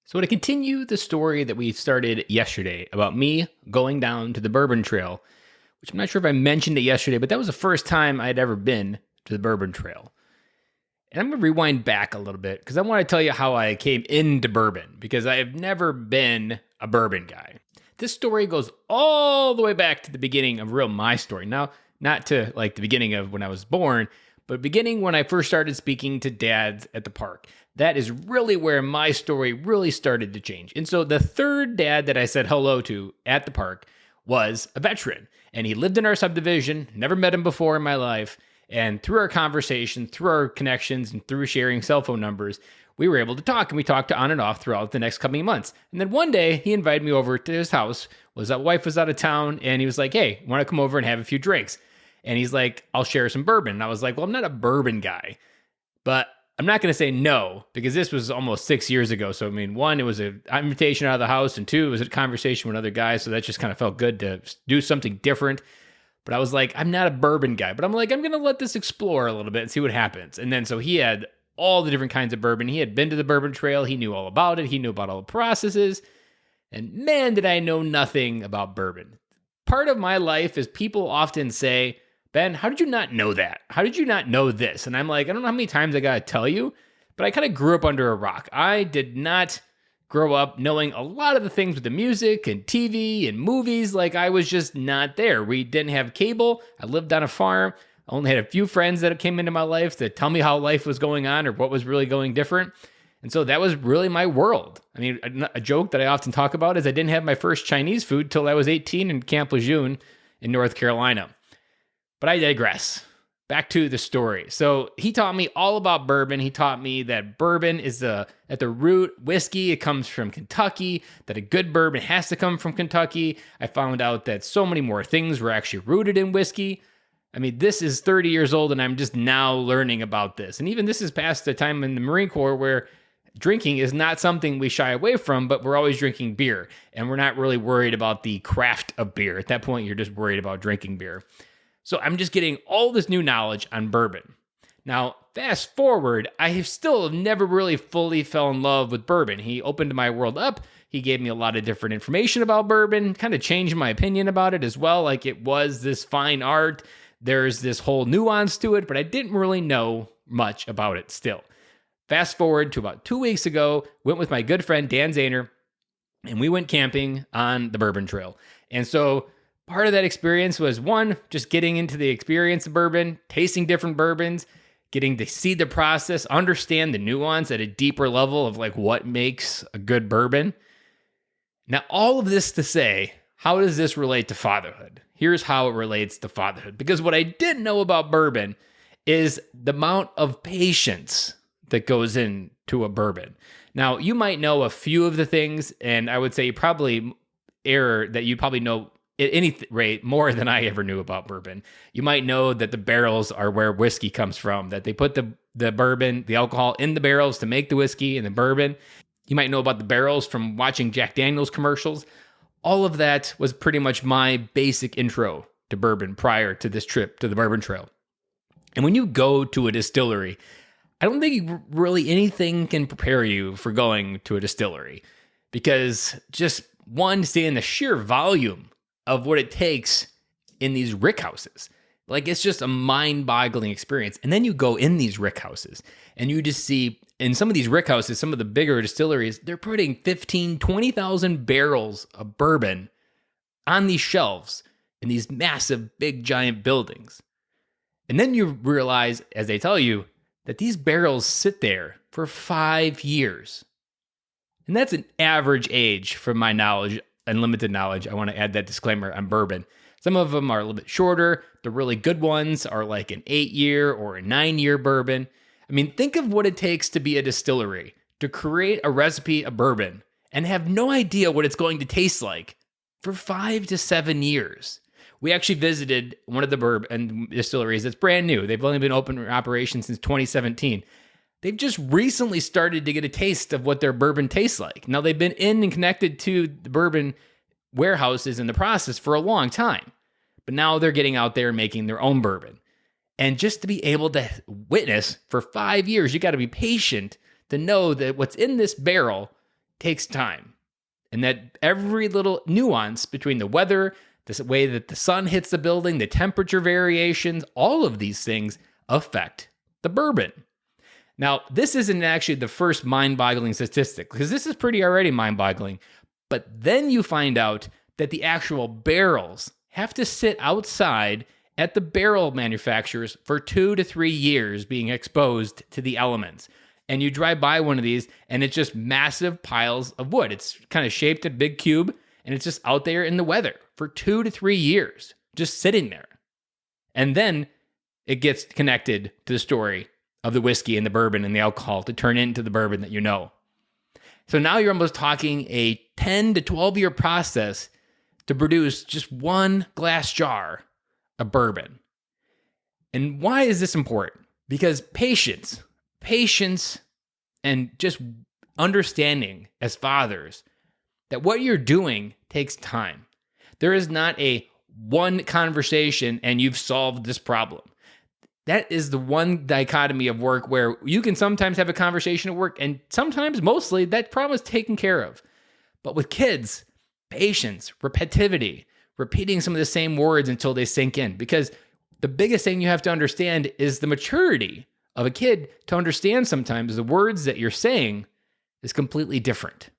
So to continue the story that we started yesterday about me going down to the Bourbon Trail, which I'm not sure if I mentioned it yesterday, but that was the first time I'd ever been to the Bourbon Trail. And I'm going to rewind back a little bit because I want to tell you how I came into bourbon because I have never been a bourbon guy. This story goes all the way back to the beginning of my story. Now, not to like the beginning of when I was born, but beginning when I first started speaking to dads at the park. That is really where my story really started to change. And so the third dad that I said hello to at the park was a veteran. And he lived in our subdivision, never met him before in my life. And through our conversation, through our connections, and through sharing cell phone numbers, we were able to talk. And we talked on and off throughout the next coming months. And then one day, he invited me over to his house. His wife was out of town. And he was like, hey, want to come over and have a few drinks? And he's like, I'll share some bourbon. And I was like, well, I'm not a bourbon guy. But I'm not going to say no, because this was almost 6 years ago. So, I mean, one, it was an invitation out of the house. And two, it was a conversation with another guy. So that just kind of felt good to do something different. But I was like, I'm not a bourbon guy. But I'm like, I'm going to let this explore a little bit and see what happens. And then so he had all the different kinds of bourbon. He had been to the Bourbon Trail. He knew all about it. He knew about all the processes. And man, did I know nothing about bourbon. Part of my life is people often say, Ben, how did you not know that? How did you not know this? And I'm like, I don't know how many times I got to tell you, but I kind of grew up under a rock. I did not grow up knowing a lot of the things with the music and TV and movies. Like I was just not there. We didn't have cable. I lived on a farm. I only had a few friends that came into my life to tell me how life was going on or what was really going different. And so that was really my world. I mean, a joke that I often talk about is I didn't have my first Chinese food till I was 18 in Camp Lejeune in North Carolina. But I digress. Back to the story. So he taught me all about bourbon. He taught me that bourbon is at the root whiskey. It comes from Kentucky, that a good bourbon has to come from Kentucky. I found out that so many more things were actually rooted in whiskey. I mean, this is 30 years old and I'm just now learning about this. And even this is past the time in the Marine Corps where drinking is not something we shy away from, but we're always drinking beer. And we're not really worried about the craft of beer. At that point, you're just worried about drinking beer. So I'm just getting all this new knowledge on bourbon. Now, fast forward, I have still never really fully fell in love with bourbon. He opened my world up. He gave me a lot of different information about bourbon, kind of changed my opinion about it as well. Like it was this fine art. There's this whole nuance to it, but I didn't really know much about it still. Fast forward to about 2 weeks ago, went with my good friend Dan Zahner, and we went camping on the Bourbon Trail. And so part of that experience was one, just getting into the experience of bourbon, tasting different bourbons, getting to see the process, understand the nuance at a deeper level of like what makes a good bourbon. Now, all of this to say, how does this relate to fatherhood? Here's how it relates to fatherhood. Because what I didn't know about bourbon is the amount of patience that goes into a bourbon. Now, you might know a few of the things, and I would say you probably know at any rate, more than I ever knew about bourbon. You might know that the barrels are where whiskey comes from, that they put the bourbon, the alcohol in the barrels to make the whiskey and the bourbon. You might know about the barrels from watching Jack Daniels commercials. All of that was pretty much my basic intro to bourbon prior to this trip to the Bourbon Trail. And when you go to a distillery, I don't think really anything can prepare you for going to a distillery because just one, seeing the sheer volume of what it takes in these rick houses. Like it's just a mind-boggling experience. And then you go in these rick houses and you just see in some of these rick houses, some of the bigger distilleries, they're putting 15, 20,000 barrels of bourbon on these shelves in these massive, big, giant buildings. And then you realize, as they tell you, that these barrels sit there for 5 years. And that's an average age from my knowledge and limited knowledge. I want to add that disclaimer on bourbon. Some of them are a little bit shorter. The really good ones are like an 8-year or a 9-year bourbon. I mean, think of what it takes to be a distillery, to create a recipe of bourbon and have no idea what it's going to taste like for 5 to 7 years. We actually visited one of the bourbon distilleries that's brand new. They've only been open in operation since 2017. They've just recently started to get a taste of what their bourbon tastes like. Now, they've been in and connected to the bourbon warehouses in the process for a long time, but now they're getting out there and making their own bourbon. And just to be able to witness for 5 years, you got to be patient to know that what's in this barrel takes time. And that every little nuance between the weather, the way that the sun hits the building, the temperature variations, all of these things affect the bourbon. Now, this isn't actually the first mind-boggling statistic, because this is pretty already mind-boggling. But then you find out that the actual barrels have to sit outside at the barrel manufacturers for 2 to 3 years being exposed to the elements. And you drive by one of these, and it's just massive piles of wood. It's kind of shaped a big cube, and it's just out there in the weather for 2 to 3 years, just sitting there. And then it gets connected to the story of the whiskey and the bourbon and the alcohol to turn into the bourbon that you know. So now you're almost talking a 10 to 12-year process to produce just one glass jar of bourbon. And why is this important? Because patience, and just understanding as fathers that what you're doing takes time. There is not a one conversation and you've solved this problem. That is the one dichotomy of work where you can sometimes have a conversation at work and sometimes, mostly, that problem is taken care of. But with kids, patience, repetitivity, repeating some of the same words until they sink in. Because the biggest thing you have to understand is the maturity of a kid to understand sometimes the words that you're saying is completely different.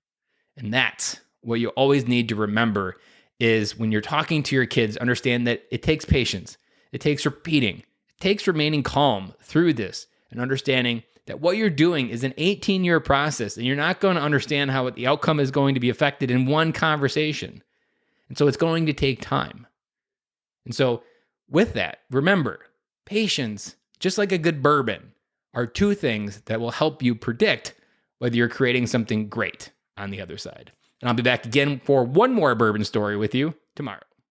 And that's what you always need to remember is when you're talking to your kids, understand that it takes patience. It takes repeating. It takes remaining calm through this and understanding that what you're doing is an 18-year process and you're not going to understand how the outcome is going to be affected in one conversation. And so it's going to take time. And so with that, remember, patience, just like a good bourbon, are two things that will help you predict whether you're creating something great on the other side. And I'll be back again for one more bourbon story with you tomorrow.